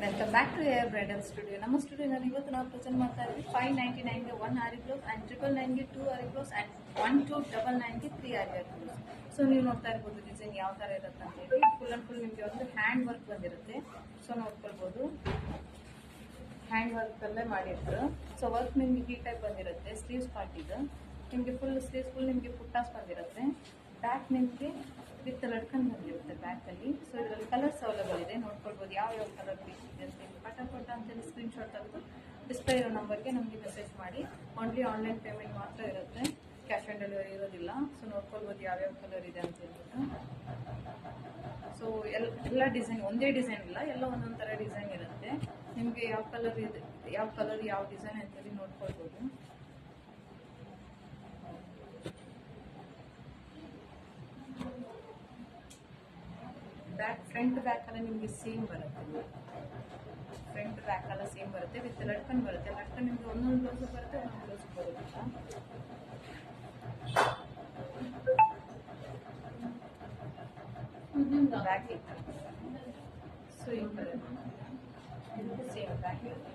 Welcome back to air bridal studio. ನಮ್ಮ ಸ್ಟುಡಿಯೋನಲ್ಲಿ ಇವತ್ತು ನಾವು ಪ್ರೆಸೆಂಟ್ ಮಾಡ್ತಾ ಇದ್ವಿ 599ಗೆ 1 ಆರಿ ಬ್ಲೌಸ್ ಆ್ಯಂಡ್ 999ಗೆ 2 ಆರಿ ಬ್ಲೌಸ್ ಆ್ಯಂಡ್ 1299ಗೆ 3 ಆರಿ ಬ್ಲೌಸ್. ಸೊ ನೀವು ನೋಡ್ತಾ ಇರ್ಬೋದು ಡಿಸೈನ್ ಯಾವ ಥರ ಇರುತ್ತೆ ಅಂತ ಹೇಳಿ. ಫುಲ್ ಆ್ಯಂಡ್ ಫುಲ್ ನಿಮಗೆ ಒಂದು ಹ್ಯಾಂಡ್ ವರ್ಕ್ ಬಂದಿರುತ್ತೆ. ಸೊ ನೋಡ್ಕೊಳ್ಬೋದು ಹ್ಯಾಂಡ್ ವರ್ಕಲ್ಲೇ ಮಾಡಿರ್ತಾರೆ. ಸೊ ವರ್ಕ್ ನಿಮಗೆ ಈ ಟೈಪ್ ಬಂದಿರುತ್ತೆ. ಸ್ಲೀವ್ಸ್ ಪಾರ್ಟ್ ಇದು ನಿಮಗೆ ಫುಲ್ ಸ್ಲೀವ್ಸ್ ಫುಲ್ ನಿಮಗೆ ಪುಟ್ಟಾಸ್ ಬಂದಿರುತ್ತೆ. ಬ್ಯಾಕ್ ನಿಮಗೆ ವಿತ್ ಲಡ್ಕನ್ ಬಂದಿರುತ್ತೆ ಬ್ಯಾಕಲ್ಲಿ. ಸೊ ಇದರಲ್ಲಿ ಕಲರ್ಸ್ ಅವೈಲೇಬಲ್ ಇದೆ, ನೋಡ್ಕೊಳ್ಬೋದು ಯಾವ ಯಾವ ಕಲರ್ ಬೇಕಿದೆ ಅಂತ ಹೇಳಿ. ಪಟ ಅಂತೇಳಿ ಸ್ಕ್ರೀನ್ಶಾಟ್ ತೆಗೆದು ಡಿಸ್ಪ್ಲೇ ಇರೋ ನಂಬರ್ಗೆ ನಮಗೆ ಮೆಸೇಜ್ ಮಾಡಿ. ಓನ್ಲಿ ಆನ್ಲೈನ್ ಪೇಮೆಂಟ್ ಮಾತ್ರ ಇರುತ್ತೆ, ಕ್ಯಾಶ್ ಆನ್ ಡೆಲಿವರಿ ಇರೋದಿಲ್ಲ. ಸೊ ನೋಡ್ಕೊಳ್ಬೋದು ಯಾವ್ಯಾವ ಕಲರ್ ಇದೆ ಅಂತ ಹೇಳ್ಬಿಟ್ಟು. ಸೊ ಎಲ್ಲ ಡಿಸೈನ್ ಒಂದೇ ಡಿಸೈನ್ ಇಲ್ಲ, ಎಲ್ಲ ಒಂದೊಂದು ಥರ ಡಿಸೈನ್ ಇರುತ್ತೆ. ನಿಮಗೆ ಯಾವ ಕಲರ್ ಇದೆ, ಯಾವ ಡಿಸೈನ್ ಅಂತೇಳಿ ನೋಡ್ಕೊಳ್ಬೋದು. ಫ್ರಂಟ್ ಬ್ಯಾಕ್ ಎಲ್ಲ ನಿಮಗೆ ಸೇಮ್ ಬರುತ್ತೆ. ಫ್ರಂಟ್ ಬ್ಯಾಕ್ ಎಲ್ಲ ಸೇಮ್ ಬರುತ್ತೆ. ವಿತ್ ಲಡ್ಕನ್ ಬರುತ್ತೆ. ಲಡ್ಕನ್ ನಿಮಗೆ ಒಂದೊಂದು ಬ್ಲೌಸ್ ಬರುತ್ತೆ, ಒಂದೊಂದು ಬ್ಲೌಸ್ ಬರುತ್ತೆ. ಬ್ಯಾಕ್ ಸೊ ಈ ಕಲರ್ ಸೇಮ್ ಬ್ಯಾಕ್ ಇರುತ್ತೆ.